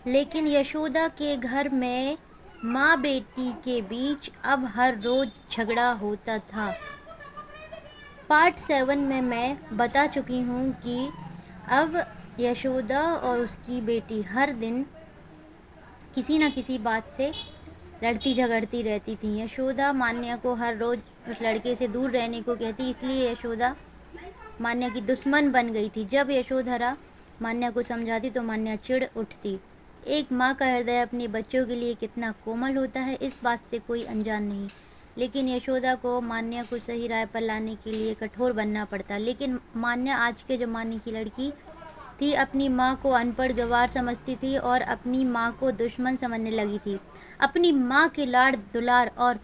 लेकिन यशोदा के घर में माँ बेटी के बीच अब हर रोज झगड़ा होता था। पार्ट 7 में मैं बता चुकी हूँ कि अब यशोदा और उसकी बेटी हर दिन किसी न किसी बात से लड़ती झगड़ती रहती थी। यशोदा मान्या को हर रोज उस लड़के से दूर रहने को कहती, इसलिए यशोदा मान्या की दुश्मन बन गई थी। जब यशोधरा मान्या को समझाती तो मान्या चिढ़ उठती। एक माँ का हृदय अपने बच्चों के लिए कितना कोमल होता है, इस बात से कोई अनजान नहीं। लेकिन यशोदा को मान्या को सही राह पर लाने के लिए कठोर बनना पड़ता। लेकिन मान्या आज के ज़माने की लड़की थी, अपनी माँ को अनपढ़ गंवार समझती थी और अपनी माँ को दुश्मन समझने लगी थी। अपनी माँ के लाड़ दुलार और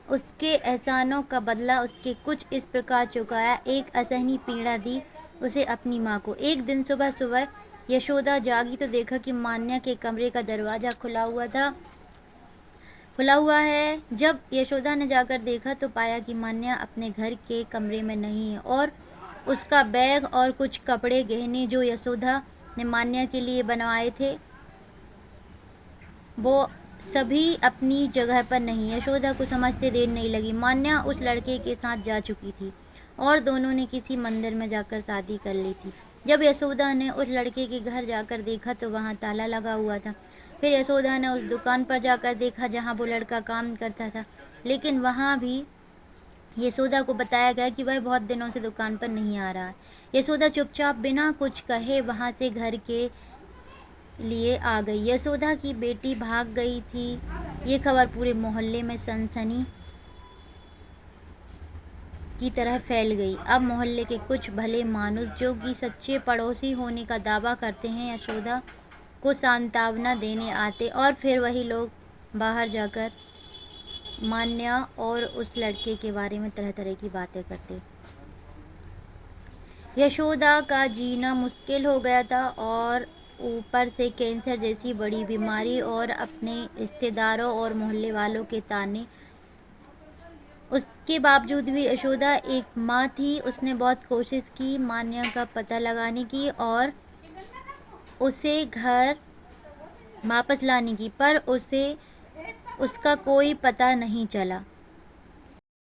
उसके एहसानों का बदला उसके कुछ इस प्रकार चुकाया, एक असहनीय पीड़ा दी उसे अपनी माँ को। एक दिन सुबह सुबह यशोदा जागी तो देखा कि मान्या के कमरे का दरवाज़ा खुला हुआ है। जब यशोदा ने जाकर देखा तो पाया कि मान्या अपने घर के कमरे में नहीं है और उसका बैग और कुछ कपड़े गहने जो यशोदा ने मान्या के लिए बनवाए थे वो सभी अपनी जगह पर नहीं। यशोदा को समझते देर नहीं लगी। मान्या उस लड़के के साथ जा चुकी थी और दोनों ने किसी मंदिर में जाकर शादी कर ली थी। जब यशोदा ने उस लड़के के घर जाकर देखा तो वहाँ ताला लगा हुआ था। फिर यशोदा ने उस दुकान पर जाकर देखा जहाँ वो लड़का काम करता था, लेकिन वहाँ भी यशोदा को बताया गया कि वह बहुत दिनों से दुकान पर नहीं आ रहा है। यशोदा चुपचाप बिना कुछ कहे वहाँ से घर के लिए आ गई। यशोदा की बेटी भाग गई थी, ये खबर पूरे मोहल्ले में सनसनी की तरह फैल गई। अब मोहल्ले के कुछ भले मानुस जो कि सच्चे पड़ोसी होने का दावा करते हैं, यशोदा को सांत्वना देने आते और फिर वही लोग बाहर जाकर मान्या और उस लड़के के बारे में तरह तरह की बातें करते। यशोदा का जीना मुश्किल हो गया था और ऊपर से कैंसर जैसी बड़ी बीमारी और अपने रिश्तेदारों और मोहल्ले वालों के ताने। उसके बावजूद भी यशोदा एक माँ थी। उसने बहुत कोशिश की मान्या का पता लगाने की और उसे घर वापस लाने की, पर उसे उसका कोई पता नहीं चला।